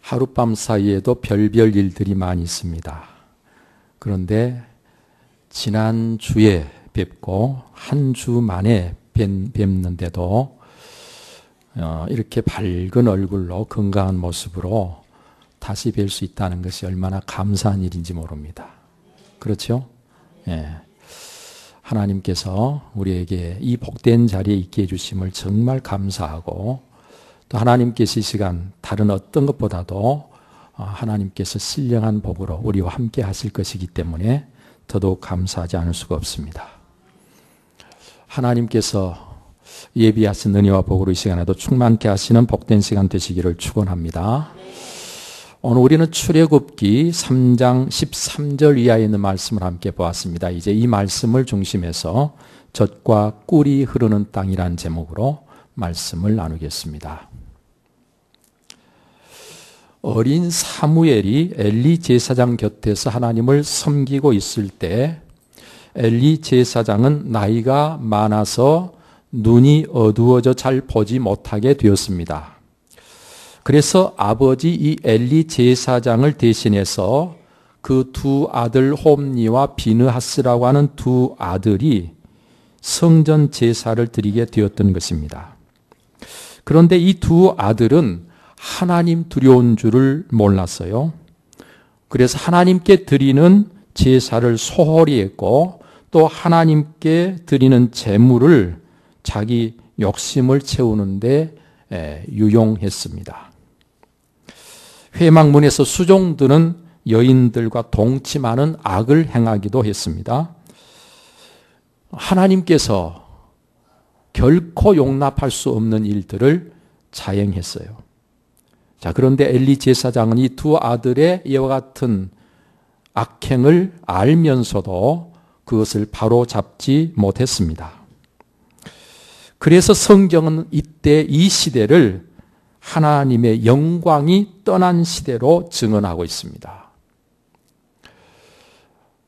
하룻밤 사이에도 별별 일들이 많이 있습니다. 그런데 지난주에 뵙고 한 주 만에 뵙는데도 이렇게 밝은 얼굴로 건강한 모습으로 다시 뵐 수 있다는 것이 얼마나 감사한 일인지 모릅니다. 그렇죠? 예. 하나님께서 우리에게 이 복된 자리에 있게 해주심을 정말 감사하고, 또 하나님께서 이 시간 다른 어떤 것보다도 하나님께서 신령한 복으로 우리와 함께 하실 것이기 때문에 더더욱 감사하지 않을 수가 없습니다. 하나님께서 예비하신 은혜와 복으로 이 시간에도 충만케 하시는 복된 시간 되시기를 축원합니다. 오늘 우리는 출애굽기 3장 13절 이하에 있는 말씀을 함께 보았습니다. 이제 이 말씀을 중심해서 젖과 꿀이 흐르는 땅이라는 제목으로 말씀을 나누겠습니다. 어린 사무엘이 엘리 제사장 곁에서 하나님을 섬기고 있을 때 엘리 제사장은 나이가 많아서 눈이 어두워져 잘 보지 못하게 되었습니다. 그래서 아버지 이 엘리 제사장을 대신해서 그 두 아들 홈니와 비느하스라고 하는 두 아들이 성전 제사를 드리게 되었던 것입니다. 그런데 이 두 아들은 하나님 두려운 줄을 몰랐어요. 그래서 하나님께 드리는 제사를 소홀히 했고, 또 하나님께 드리는 제물을 자기 욕심을 채우는데 유용했습니다. 회막문에서 수종드는 여인들과 동침하는 악을 행하기도 했습니다. 하나님께서 결코 용납할 수 없는 일들을 자행했어요. 자, 그런데 엘리 제사장은 이 두 아들의 이와 같은 악행을 알면서도 그것을 바로잡지 못했습니다. 그래서 성경은 이때 이 시대를 하나님의 영광이 떠난 시대로 증언하고 있습니다.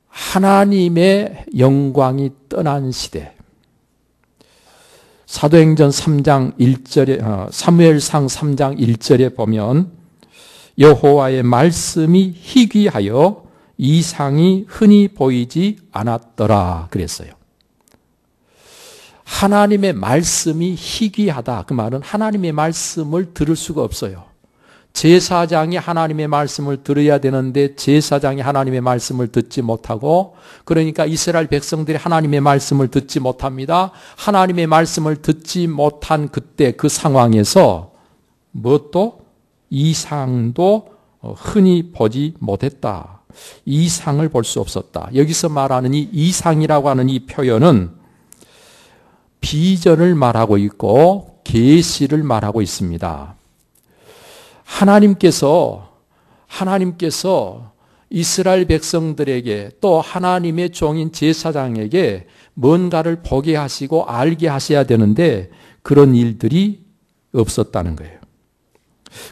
하나님의 영광이 떠난 시대. 사도행전 3장 1절에 사무엘상 3장 1절에 보면 여호와의 말씀이 희귀하여 이상이 흔히 보이지 않았더라 그랬어요. 하나님의 말씀이 희귀하다. 그 말은 하나님의 말씀을 들을 수가 없어요. 제사장이 하나님의 말씀을 들어야 되는데 제사장이 하나님의 말씀을 듣지 못하고, 그러니까 이스라엘 백성들이 하나님의 말씀을 듣지 못합니다. 하나님의 말씀을 듣지 못한 그때 그 상황에서 무엇도 이상도 흔히 보지 못했다. 이상을 볼 수 없었다. 여기서 말하는 이 이상이라고 하는 이 표현은 비전을 말하고 있고 계시를 말하고 있습니다. 하나님께서 이스라엘 백성들에게 또 하나님의 종인 제사장에게 뭔가를 보게 하시고 알게 하셔야 되는데 그런 일들이 없었다는 거예요.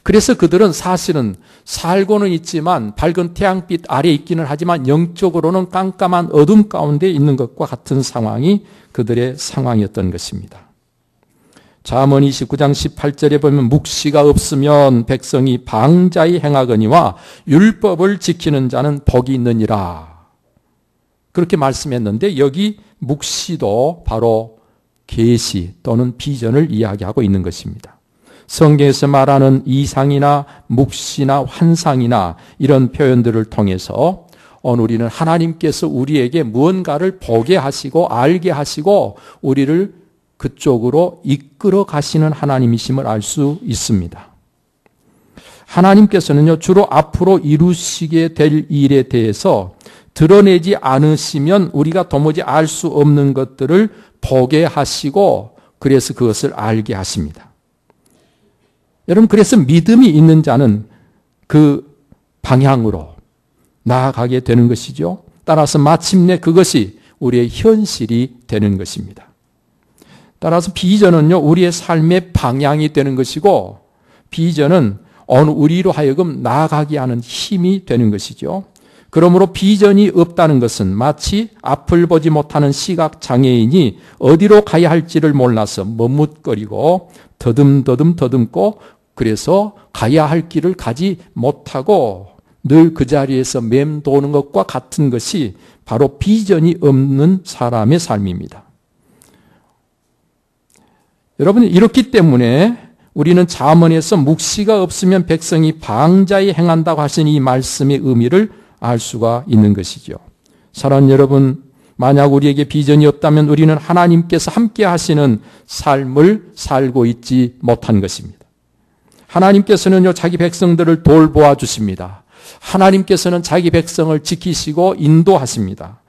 그래서 그들은 사실은 살고는 있지만 밝은 태양빛 아래에 있기는 하지만 영적으로는 깜깜한 어둠 가운데 있는 것과 같은 상황이 그들의 상황이었던 것입니다. 잠언 29장 18절에 보면 묵시가 없으면 백성이 방자히 행하거니와 율법을 지키는 자는 복이 있느니라. 그렇게 말씀했는데 여기 묵시도 바로 계시 또는 비전을 이야기하고 있는 것입니다. 성경에서 말하는 이상이나 묵시나 환상이나 이런 표현들을 통해서 오늘 우리는 하나님께서 우리에게 무언가를 보게 하시고 알게 하시고 우리를 그쪽으로 이끌어 가시는 하나님이심을 알 수 있습니다. 하나님께서는요, 주로 앞으로 이루시게 될 일에 대해서 드러내지 않으시면 우리가 도무지 알 수 없는 것들을 보게 하시고 그래서 그것을 알게 하십니다. 여러분, 그래서 믿음이 있는 자는 그 방향으로 나아가게 되는 것이죠. 따라서 마침내 그것이 우리의 현실이 되는 것입니다. 따라서 비전은요, 우리의 삶의 방향이 되는 것이고, 비전은 어느 우리로 하여금 나아가게 하는 힘이 되는 것이죠. 그러므로 비전이 없다는 것은 마치 앞을 보지 못하는 시각장애인이 어디로 가야 할지를 몰라서 머뭇거리고 더듬고 그래서 가야 할 길을 가지 못하고 늘 그 자리에서 맴도는 것과 같은 것이 바로 비전이 없는 사람의 삶입니다. 여러분, 이렇기 때문에 우리는 잠언에서 묵시가 없으면 백성이 방자히 행한다고 하신 이 말씀의 의미를 알 수가 있는 것이죠. 사랑하는 여러분, 만약 우리에게 비전이 없다면 우리는 하나님께서 함께 하시는 삶을 살고 있지 못한 것입니다. 하나님께서는요, 자기 백성들을 돌보아 주십니다. 하나님께서는 자기 백성을 지키시고 인도하십니다.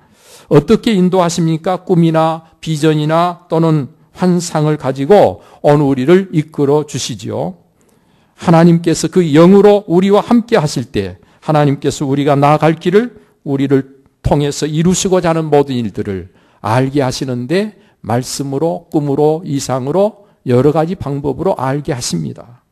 어떻게 인도하십니까? 꿈이나 비전이나 또는 환상을 가지고 어느 우리를 이끌어 주시지요. 하나님께서 그 영으로 우리와 함께 하실 때 하나님께서 우리가 나아갈 길을 우리를 통해서 이루시고자 하는 모든 일들을 알게 하시는데 말씀으로, 꿈으로, 이상으로 여러 가지 방법으로 알게 하십니다.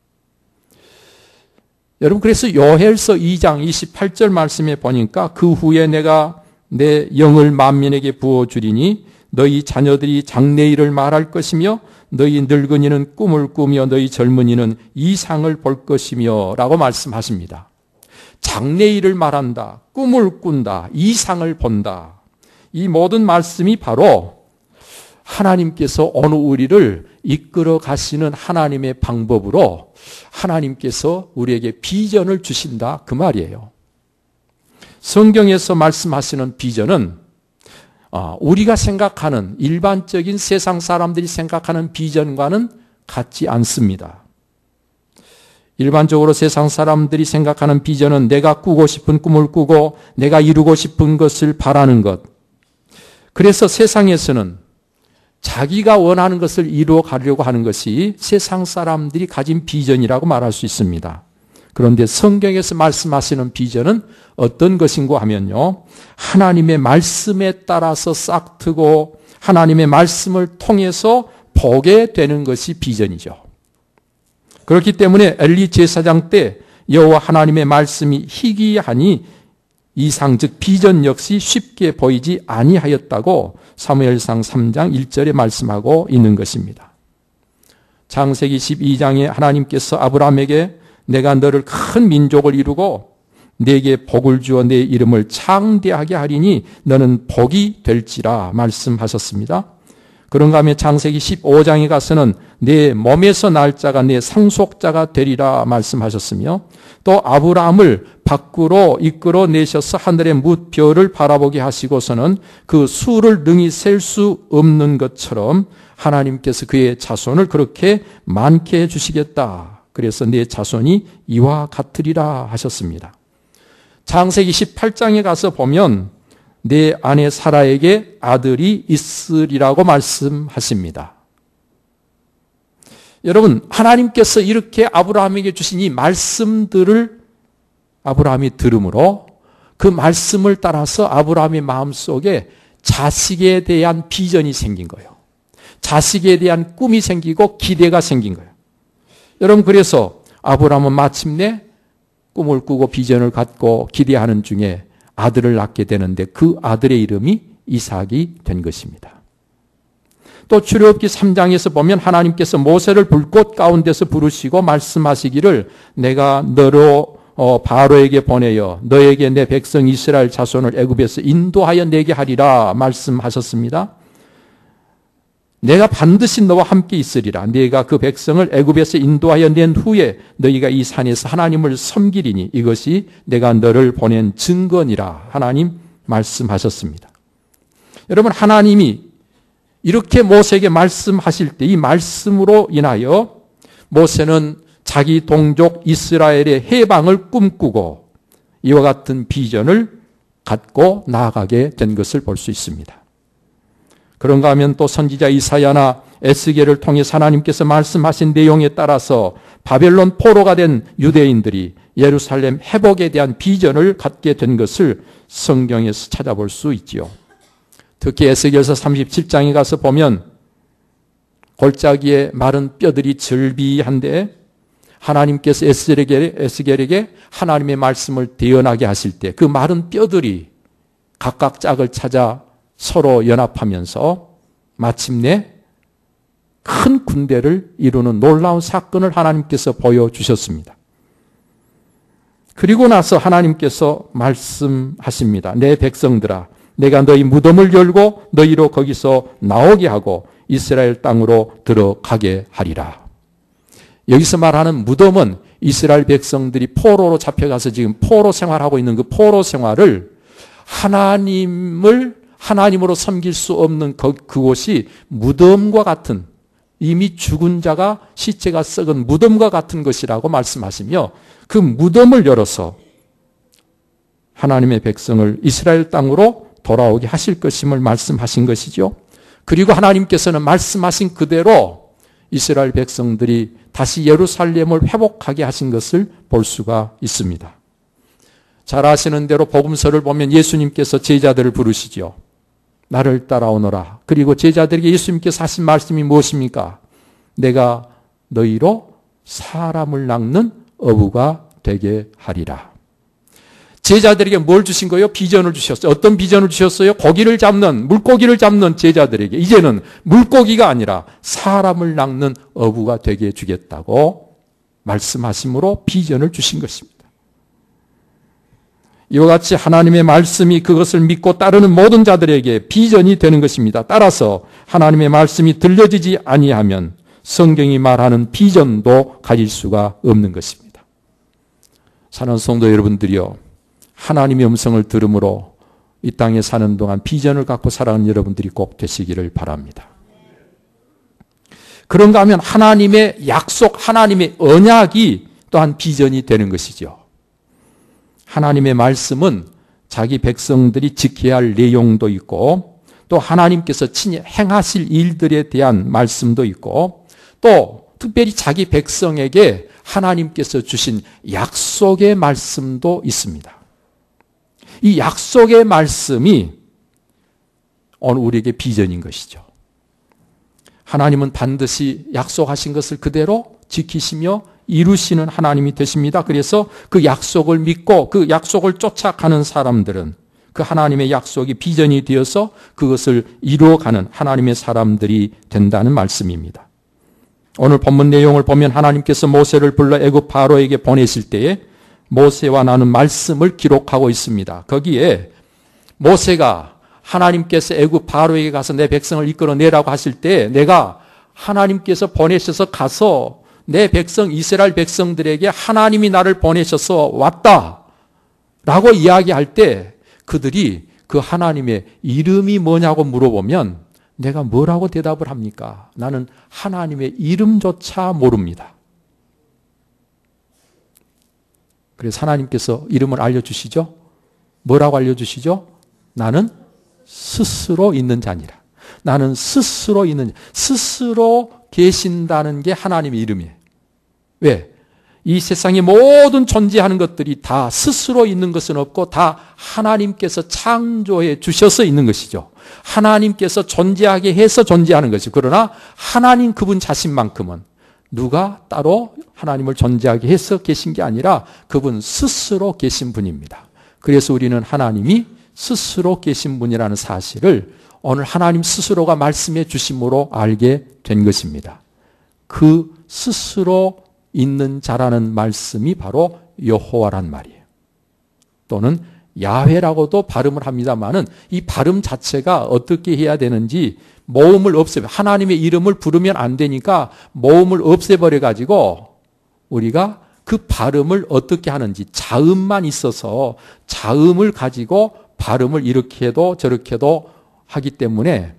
여러분, 그래서 요엘서 2장 28절 말씀에 보니까 그 후에 내가 내 영을 만민에게 부어주리니 너희 자녀들이 장래일을 말할 것이며 너희 늙은이는 꿈을 꾸며 너희 젊은이는 이상을 볼 것이며 라고 말씀하십니다. 장래일을 말한다, 꿈을 꾼다, 이상을 본다. 이 모든 말씀이 바로 하나님께서 어느 우리를 이끌어 가시는 하나님의 방법으로 하나님께서 우리에게 비전을 주신다, 그 말이에요. 성경에서 말씀하시는 비전은 우리가 생각하는 일반적인 세상 사람들이 생각하는 비전과는 같지 않습니다. 일반적으로 세상 사람들이 생각하는 비전은 내가 꾸고 싶은 꿈을 꾸고 내가 이루고 싶은 것을 바라는 것. 그래서 세상에서는 자기가 원하는 것을 이루어 가려고 하는 것이 세상 사람들이 가진 비전이라고 말할 수 있습니다. 그런데 성경에서 말씀하시는 비전은 어떤 것인가 하면요, 하나님의 말씀에 따라서 싹트고 하나님의 말씀을 통해서 보게 되는 것이 비전이죠. 그렇기 때문에 엘리 제사장 때 여호와 하나님의 말씀이 희귀하니 이상 즉 비전 역시 쉽게 보이지 아니하였다고 사무엘상 3장 1절에 말씀하고 있는 것입니다. 창세기 12장에 하나님께서 아브라함에게 내가 너를 큰 민족을 이루고 네게 복을 주어 내 이름을 창대하게 하리니 너는 복이 될지라 말씀하셨습니다. 그런가 하면 창세기 15장에 가서는 내 몸에서 날 자가 내 상속자가 되리라 말씀하셨으며 또 아브라함을 밖으로 이끌어 내셔서 하늘의 뭇별을 바라보게 하시고서는 그 수를 능히 셀 수 없는 것처럼 하나님께서 그의 자손을 그렇게 많게 해주시겠다. 그래서 내 자손이 이와 같으리라 하셨습니다. 창세기 18장에 가서 보면 내 아내 사라에게 아들이 있으리라고 말씀하십니다. 여러분, 하나님께서 이렇게 아브라함에게 주신 이 말씀들을 아브라함이 들음으로 그 말씀을 따라서 아브라함의 마음속에 자식에 대한 비전이 생긴 거예요. 자식에 대한 꿈이 생기고 기대가 생긴 거예요. 여러분, 그래서 아브라함은 마침내 꿈을 꾸고 비전을 갖고 기대하는 중에 아들을 낳게 되는데 그 아들의 이름이 이삭이 된 것입니다. 또 출애굽기 3장에서 보면 하나님께서 모세를 불꽃 가운데서 부르시고 말씀하시기를 내가 너로 바로에게 보내어 너에게 내 백성 이스라엘 자손을 애굽에서 인도하여 내게 하리라 말씀하셨습니다. 내가 반드시 너와 함께 있으리라. 네가 그 백성을 애굽에서 인도하여 낸 후에 너희가 이 산에서 하나님을 섬기리니 이것이 내가 너를 보낸 증거니라. 하나님 말씀하셨습니다. 여러분, 하나님이 이렇게 모세에게 말씀하실 때 이 말씀으로 인하여 모세는 자기 동족 이스라엘의 해방을 꿈꾸고 이와 같은 비전을 갖고 나아가게 된 것을 볼 수 있습니다. 그런가 하면 또 선지자 이사야나 에스겔을 통해 하나님께서 말씀하신 내용에 따라서 바벨론 포로가 된 유대인들이 예루살렘 회복에 대한 비전을 갖게 된 것을 성경에서 찾아볼 수 있지요. 특히 에스겔서 37장에 가서 보면 골짜기에 마른 뼈들이 절비한데 하나님께서 에스겔에게 하나님의 말씀을 대언하게 하실 때 그 마른 뼈들이 각각 짝을 찾아 서로 연합하면서 마침내 큰 군대를 이루는 놀라운 사건을 하나님께서 보여주셨습니다. 그리고 나서 하나님께서 말씀하십니다. 내 백성들아, 내가 너희 무덤을 열고 너희로 거기서 나오게 하고 이스라엘 땅으로 들어가게 하리라. 여기서 말하는 무덤은 이스라엘 백성들이 포로로 잡혀가서 지금 포로 생활하고 있는 그 포로 생활을 하나님으로 섬길 수 없는 그곳이 무덤과 같은, 이미 죽은 자가 시체가 썩은 무덤과 같은 것이라고 말씀하시며 그 무덤을 열어서 하나님의 백성을 이스라엘 땅으로 돌아오게 하실 것임을 말씀하신 것이죠. 그리고 하나님께서는 말씀하신 그대로 이스라엘 백성들이 다시 예루살렘을 회복하게 하신 것을 볼 수가 있습니다. 잘 아시는 대로 복음서를 보면 예수님께서 제자들을 부르시죠. 나를 따라오너라. 그리고 제자들에게 예수님께서 하신 말씀이 무엇입니까? 내가 너희로 사람을 낚는 어부가 되게 하리라. 제자들에게 뭘 주신 거예요? 비전을 주셨어요. 어떤 비전을 주셨어요? 물고기를 잡는 제자들에게 이제는 물고기가 아니라 사람을 낚는 어부가 되게 해주겠다고 말씀하심으로 비전을 주신 것입니다. 이와 같이 하나님의 말씀이 그것을 믿고 따르는 모든 자들에게 비전이 되는 것입니다. 따라서 하나님의 말씀이 들려지지 아니하면 성경이 말하는 비전도 가질 수가 없는 것입니다. 사랑하는 성도 여러분들이요, 하나님의 음성을 들음으로 이 땅에 사는 동안 비전을 갖고 살아가는 여러분들이 꼭 되시기를 바랍니다. 그런가 하면 하나님의 약속, 하나님의 언약이 또한 비전이 되는 것이죠. 하나님의 말씀은 자기 백성들이 지켜야 할 내용도 있고 또 하나님께서 친히 행하실 일들에 대한 말씀도 있고 또 특별히 자기 백성에게 하나님께서 주신 약속의 말씀도 있습니다. 이 약속의 말씀이 오늘 우리에게 비전인 것이죠. 하나님은 반드시 약속하신 것을 그대로 지키시며 이루시는 하나님이 되십니다. 그래서 그 약속을 믿고 그 약속을 쫓아가는 사람들은 그 하나님의 약속이 비전이 되어서 그것을 이루어가는 하나님의 사람들이 된다는 말씀입니다. 오늘 본문 내용을 보면 하나님께서 모세를 불러 애굽 바로에게 보내실 때에 모세와 나눈 말씀을 기록하고 있습니다. 거기에 모세가 하나님께서 애굽 바로에게 가서 내 백성을 이끌어내라고 하실 때 내가 하나님께서 보내셔서 가서 내 백성 이스라엘 백성들에게 하나님이 나를 보내셔서 왔다라고 이야기할 때 그들이 그 하나님의 이름이 뭐냐고 물어보면 내가 뭐라고 대답을 합니까? 나는 하나님의 이름조차 모릅니다. 그래서 하나님께서 이름을 알려주시죠? 뭐라고 알려주시죠? 나는 스스로 있는 자니라. 나는 스스로 계신다는 게 하나님의 이름이에요. 왜? 이 세상의 모든 존재하는 것들이 다 스스로 있는 것은 없고 다 하나님께서 창조해 주셔서 있는 것이죠. 하나님께서 존재하게 해서 존재하는 것이죠. 그러나 하나님 그분 자신만큼은 누가 따로 하나님을 존재하게 해서 계신 게 아니라 그분 스스로 계신 분입니다. 그래서 우리는 하나님이 스스로 계신 분이라는 사실을 오늘 하나님 스스로가 말씀해 주심으로 알게 된 것입니다. 그 스스로 있는 자라는 말씀이 바로 여호와란 말이에요. 또는 야훼라고도 발음을 합니다만은 이 발음 자체가 어떻게 해야 되는지 모음을 없애버려. 하나님의 이름을 부르면 안 되니까 모음을 없애버려 가지고 우리가 그 발음을 어떻게 하는지 자음만 있어서 자음을 가지고 발음을 이렇게 해도 저렇게 해도 하기 때문에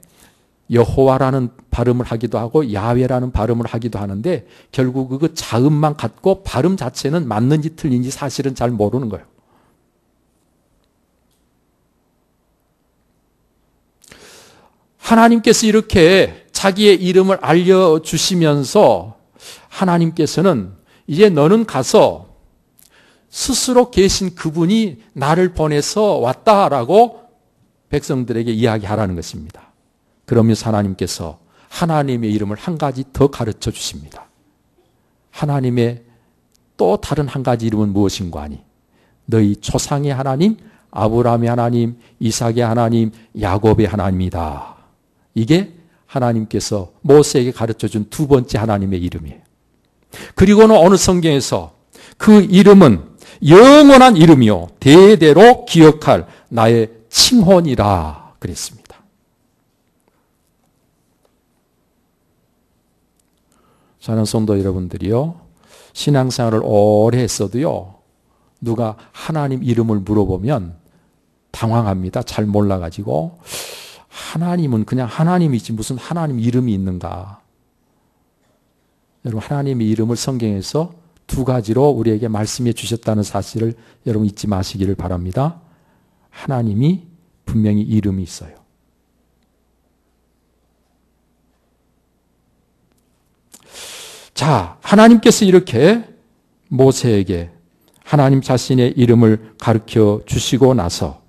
여호와라는 발음을 하기도 하고 야훼라는 발음을 하기도 하는데 결국 그 자음만 갖고 발음 자체는 맞는지 틀린지 사실은 잘 모르는 거예요. 하나님께서 이렇게 자기의 이름을 알려주시면서 하나님께서는 이제 너는 가서 스스로 계신 그분이 나를 보내서 왔다라고 백성들에게 이야기하라는 것입니다. 그러면서 하나님께서 하나님의 이름을 한 가지 더 가르쳐 주십니다. 하나님의 또 다른 한 가지 이름은 무엇인가 하니 너희 조상의 하나님, 아브라함의 하나님, 이삭의 하나님, 야곱의 하나님이다. 이게 하나님께서 모세에게 가르쳐준 두 번째 하나님의 이름이에요. 그리고는 어느 성경에서 그 이름은 영원한 이름이요 대대로 기억할 나의 칭혼이라 그랬습니다. 사랑하는 성도 여러분들이요, 신앙생활을 오래 했어도요, 누가 하나님 이름을 물어보면 당황합니다. 잘 몰라가지고. 하나님은 그냥 하나님이지 무슨 하나님 이름이 있는가. 여러분, 하나님의 이름을 성경에서 두 가지로 우리에게 말씀해 주셨다는 사실을 여러분 잊지 마시기를 바랍니다. 하나님이 분명히 이름이 있어요. 자, 하나님께서 이렇게 모세에게 하나님 자신의 이름을 가르쳐 주시고 나서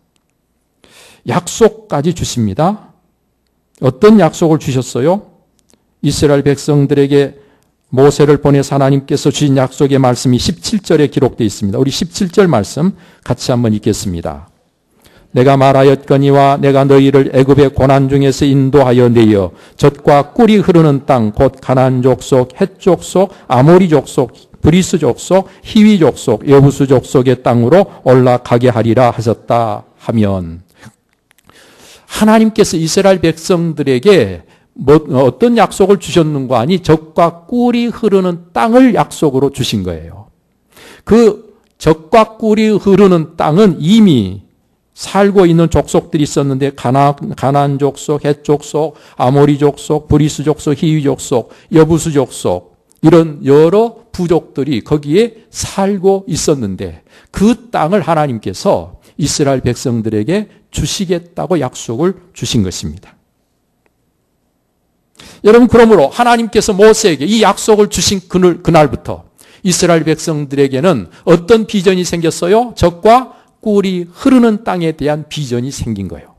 약속까지 주십니다. 어떤 약속을 주셨어요? 이스라엘 백성들에게 모세를 보내서 하나님께서 주신 약속의 말씀이 17절에 기록되어 있습니다. 우리 17절 말씀 같이 한번 읽겠습니다. 내가 말하였거니와 내가 너희를 애굽의 고난 중에서 인도하여 내어 젖과 꿀이 흐르는 땅 곧 가나안 족속, 헷 족속, 아모리 족속, 브리스 족속, 히위 족속, 여부수 족속의 땅으로 올라가게 하리라 하셨다 하면, 하나님께서 이스라엘 백성들에게 어떤 약속을 주셨는가 하니 젖과 꿀이 흐르는 땅을 약속으로 주신 거예요. 그 젖과 꿀이 흐르는 땅은 이미 살고 있는 족속들이 있었는데 가나안 족속, 헷 족속, 아모리 족속, 브리스 족속, 히위 족속, 여부수 족속, 이런 여러 부족들이 거기에 살고 있었는데 그 땅을 하나님께서 이스라엘 백성들에게 주시겠다고 약속을 주신 것입니다. 여러분, 그러므로 하나님께서 모세에게 이 약속을 주신 그날부터 이스라엘 백성들에게는 어떤 비전이 생겼어요? 젖과 꿀이 흐르는 땅에 대한 비전이 생긴 거예요.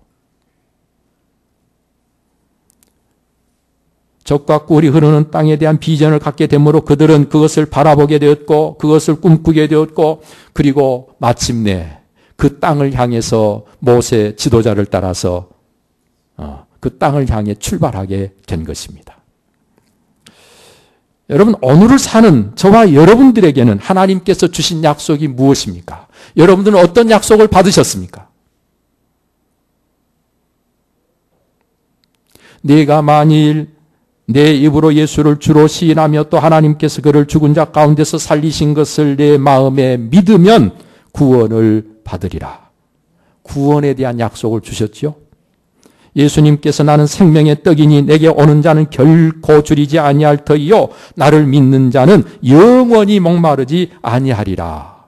젖과 꿀이 흐르는 땅에 대한 비전을 갖게 되므로 그들은 그것을 바라보게 되었고 그것을 꿈꾸게 되었고, 그리고 마침내 그 땅을 향해서 모세 지도자를 따라서 그 땅을 향해 출발하게 된 것입니다. 여러분, 오늘을 사는 저와 여러분들에게는 하나님께서 주신 약속이 무엇입니까? 여러분들은 어떤 약속을 받으셨습니까? 네가 만일 내 입으로 예수를 주로 시인하며 또 하나님께서 그를 죽은 자 가운데서 살리신 것을 내 마음에 믿으면 구원을 받으리라. 구원에 대한 약속을 주셨지요. 예수님께서 나는 생명의 떡이니 내게 오는 자는 결코 줄이지 아니할 터이요 나를 믿는 자는 영원히 목마르지 아니하리라.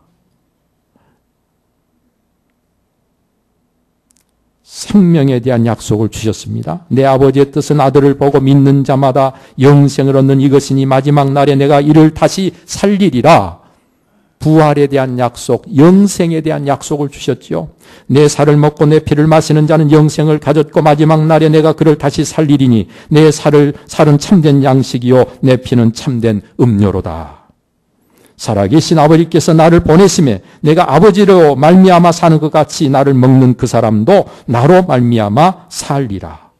생명에 대한 약속을 주셨습니다. 내 아버지의 뜻은 아들을 보고 믿는 자마다 영생을 얻는 이것이니 마지막 날에 내가 이를 다시 살리리라. 부활에 대한 약속, 영생에 대한 약속을 주셨지요. 내 살을 먹고 내 피를 마시는 자는 영생을 가졌고 마지막 날에 내가 그를 다시 살리리니 내 살은 참된 양식이요 내 피는 참된 음료로다. 살아계신 아버지께서 나를 보내심에 내가 아버지로 말미암아 사는 것 같이 나를 먹는 그 사람도 나로 말미암아 살리라.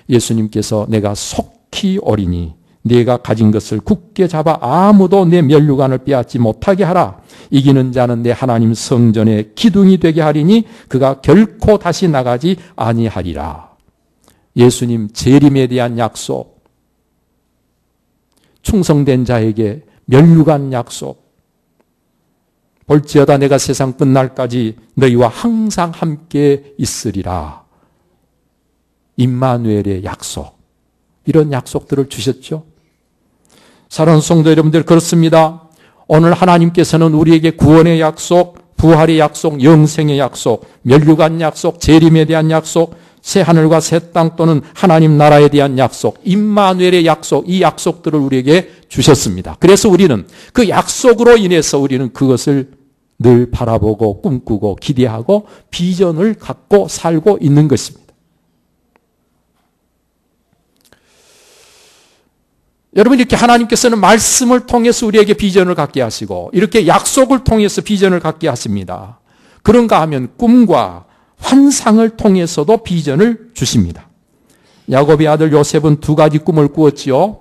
예수님께서 내가 속히 오리니 네가 가진 것을 굳게 잡아 아무도 내 면류관을 빼앗지 못하게 하라. 이기는 자는 내 하나님 성전의 기둥이 되게 하리니 그가 결코 다시 나가지 아니하리라. 예수님 재림에 대한 약속, 충성된 자에게 면류관 약속, 볼지어다 내가 세상 끝날까지 너희와 항상 함께 있으리라. 임마누엘의 약속, 이런 약속들을 주셨죠. 사랑하는 성도 여러분들, 그렇습니다. 오늘 하나님께서는 우리에게 구원의 약속, 부활의 약속, 영생의 약속, 면류관 약속, 재림에 대한 약속, 새 하늘과 새 땅 또는 하나님 나라에 대한 약속, 임마누엘의 약속, 이 약속들을 우리에게 주셨습니다. 그래서 우리는 그 약속으로 인해서 우리는 그것을 늘 바라보고 꿈꾸고 기대하고 비전을 갖고 살고 있는 것입니다. 여러분, 이렇게 하나님께서는 말씀을 통해서 우리에게 비전을 갖게 하시고 이렇게 약속을 통해서 비전을 갖게 하십니다. 그런가 하면 꿈과 환상을 통해서도 비전을 주십니다. 야곱의 아들 요셉은 두 가지 꿈을 꾸었지요.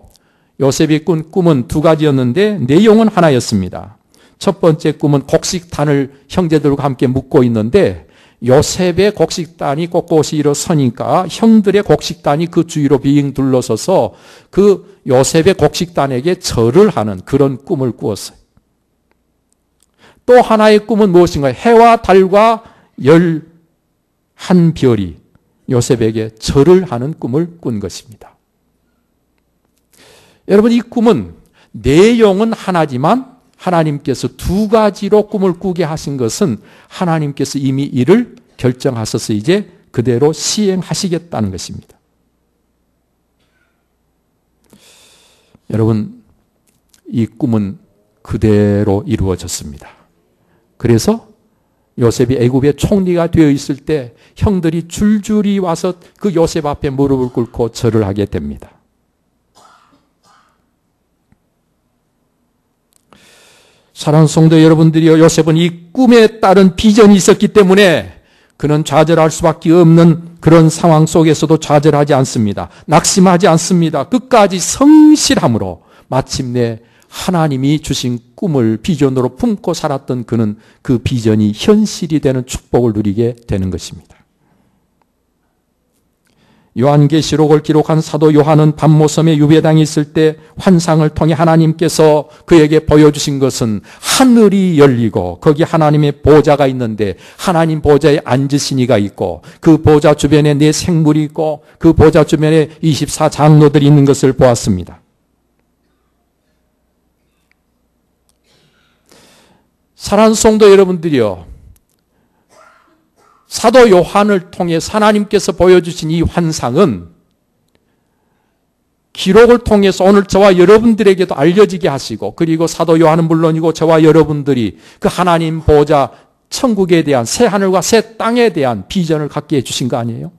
요셉이 꾼 꿈은 두 가지였는데 내용은 하나였습니다. 첫 번째 꿈은 곡식단을 형제들과 함께 묶고 있는데 요셉의 곡식단이 꼿꼿이 일어서니까 형들의 곡식단이 그 주위로 빙 둘러서서 그 요셉의 곡식단에게 절을 하는 그런 꿈을 꾸었어요. 또 하나의 꿈은 무엇인가요? 해와 달과 11별이 요셉에게 절을 하는 꿈을 꾼 것입니다. 여러분, 이 꿈은 내용은 하나지만 하나님께서 두 가지로 꿈을 꾸게 하신 것은 하나님께서 이미 이를 결정하셔서 이제 그대로 시행하시겠다는 것입니다. 여러분, 이 꿈은 그대로 이루어졌습니다. 그래서 요셉이 애굽의 총리가 되어 있을 때 형들이 줄줄이 와서 그 요셉 앞에 무릎을 꿇고 절을 하게 됩니다. 사랑하는 성도 여러분들이요, 요셉은 이 꿈에 따른 비전이 있었기 때문에 그는 좌절할 수밖에 없는 그런 상황 속에서도 좌절하지 않습니다. 낙심하지 않습니다. 끝까지 성실함으로 마침내 하나님이 주신 꿈을 비전으로 품고 살았던 그는 그 비전이 현실이 되는 축복을 누리게 되는 것입니다. 요한계시록을 기록한 사도 요한은 밤모섬에 유배당에 있을 때 환상을 통해 하나님께서 그에게 보여주신 것은 하늘이 열리고 거기 하나님의 보좌가 있는데 하나님 보좌에 앉으신 이가 있고 그 보좌 주변에 네 생물이 있고 그 보좌 주변에 24장로들이 있는 것을 보았습니다. 사랑하는 성도 여러분들이요, 사도 요한을 통해 하나님께서 보여주신 이 환상은 기록을 통해서 오늘 저와 여러분들에게도 알려지게 하시고, 그리고 사도 요한은 물론이고 저와 여러분들이 그 하나님 보좌 천국에 대한, 새 하늘과 새 땅에 대한 비전을 갖게 해주신 거 아니에요?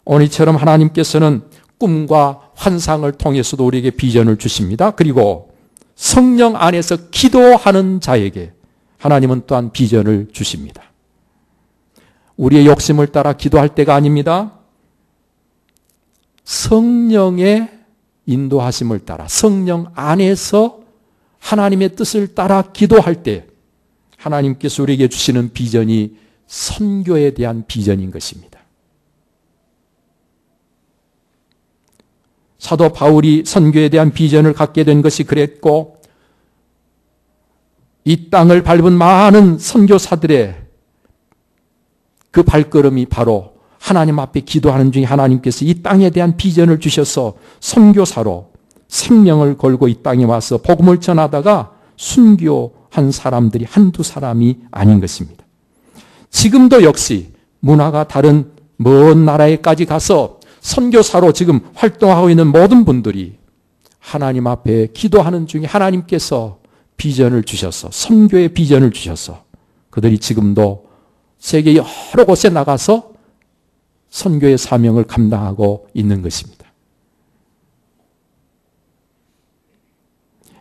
오늘처럼 하나님께서는 꿈과 환상을 통해서도 우리에게 비전을 주십니다. 그리고 성령 안에서 기도하는 자에게 하나님은 또한 비전을 주십니다. 우리의 욕심을 따라 기도할 때가 아닙니다. 성령의 인도하심을 따라, 성령 안에서 하나님의 뜻을 따라 기도할 때 하나님께서 우리에게 주시는 비전이 선교에 대한 비전인 것입니다. 사도 바울이 선교에 대한 비전을 갖게 된 것이 그랬고, 이 땅을 밟은 많은 선교사들의 그 발걸음이 바로 하나님 앞에 기도하는 중에 하나님께서 이 땅에 대한 비전을 주셔서 선교사로 생명을 걸고 이 땅에 와서 복음을 전하다가 순교한 사람들이 한두 사람이 아닌 것입니다. 지금도 역시 문화가 다른 먼 나라에까지 가서 선교사로 지금 활동하고 있는 모든 분들이 하나님 앞에 기도하는 중에 하나님께서 비전을 주셔서, 선교의 비전을 주셔서 그들이 지금도 세계 여러 곳에 나가서 선교의 사명을 감당하고 있는 것입니다.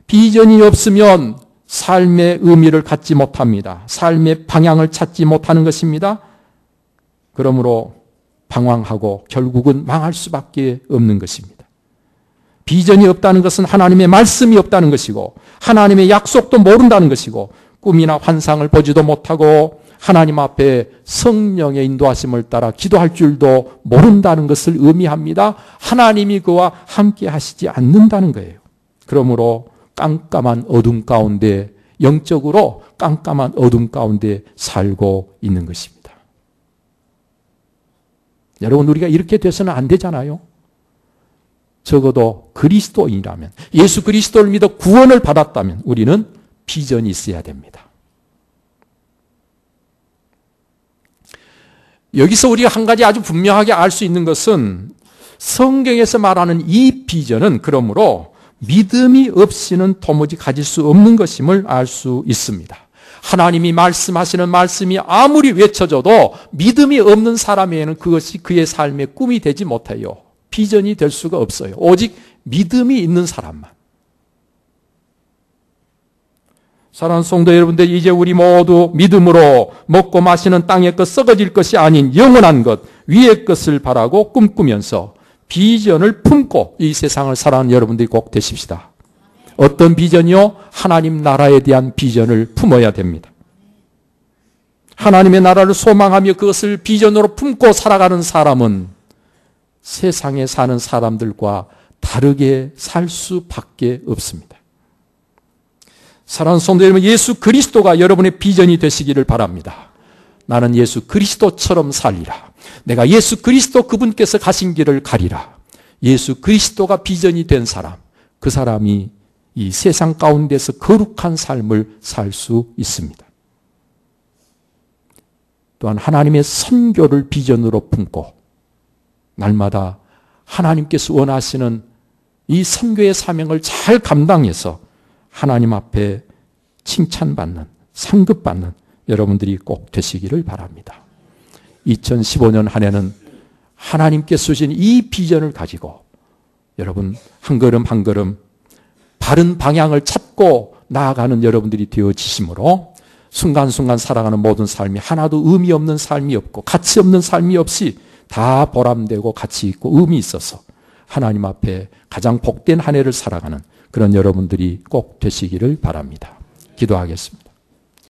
비전이 없으면 삶의 의미를 갖지 못합니다. 삶의 방향을 찾지 못하는 것입니다. 그러므로 방황하고 결국은 망할 수밖에 없는 것입니다. 비전이 없다는 것은 하나님의 말씀이 없다는 것이고 하나님의 약속도 모른다는 것이고 꿈이나 환상을 보지도 못하고 하나님 앞에 성령의 인도하심을 따라 기도할 줄도 모른다는 것을 의미합니다. 하나님이 그와 함께 하시지 않는다는 거예요. 그러므로 깜깜한 어둠 가운데, 영적으로 깜깜한 어둠 가운데 살고 있는 것입니다. 여러분, 우리가 이렇게 돼서는 안 되잖아요. 적어도 그리스도인이라면, 예수 그리스도를 믿어 구원을 받았다면 우리는 비전이 있어야 됩니다. 여기서 우리가 한 가지 아주 분명하게 알 수 있는 것은 성경에서 말하는 이 비전은 그러므로 믿음이 없이는 도무지 가질 수 없는 것임을 알 수 있습니다. 하나님이 말씀하시는 말씀이 아무리 외쳐져도 믿음이 없는 사람에게는 그것이 그의 삶의 꿈이 되지 못해요. 비전이 될 수가 없어요. 오직 믿음이 있는 사람만. 사랑하는 성도 여러분들, 이제 우리 모두 믿음으로 먹고 마시는 땅의 것, 썩어질 것이 아닌 영원한 것, 위의 것을 바라고 꿈꾸면서 비전을 품고 이 세상을 살아가는 여러분들이 꼭 되십시다. 어떤 비전이요? 하나님 나라에 대한 비전을 품어야 됩니다. 하나님의 나라를 소망하며 그것을 비전으로 품고 살아가는 사람은 세상에 사는 사람들과 다르게 살 수밖에 없습니다. 사랑하는 성도 여러분, 예수 그리스도가 여러분의 비전이 되시기를 바랍니다. 나는 예수 그리스도처럼 살리라. 내가 예수 그리스도 그분께서 가신 길을 가리라. 예수 그리스도가 비전이 된 사람, 그 사람이 이 세상 가운데서 거룩한 삶을 살 수 있습니다. 또한 하나님의 선교를 비전으로 품고 날마다 하나님께서 원하시는 이 선교의 사명을 잘 감당해서 하나님 앞에 칭찬받는, 상급받는 여러분들이 꼭 되시기를 바랍니다. 2015년 한 해는 하나님께서 주신 이 비전을 가지고 여러분 한 걸음 한 걸음 바른 방향을 찾고 나아가는 여러분들이 되어지심으로 순간순간 살아가는 모든 삶이 하나도 의미 없는 삶이 없고 가치 없는 삶이 없이 다 보람되고 가치 있고 의미 있어서 하나님 앞에 가장 복된 한 해를 살아가는 그런 여러분들이 꼭 되시기를 바랍니다. 기도하겠습니다.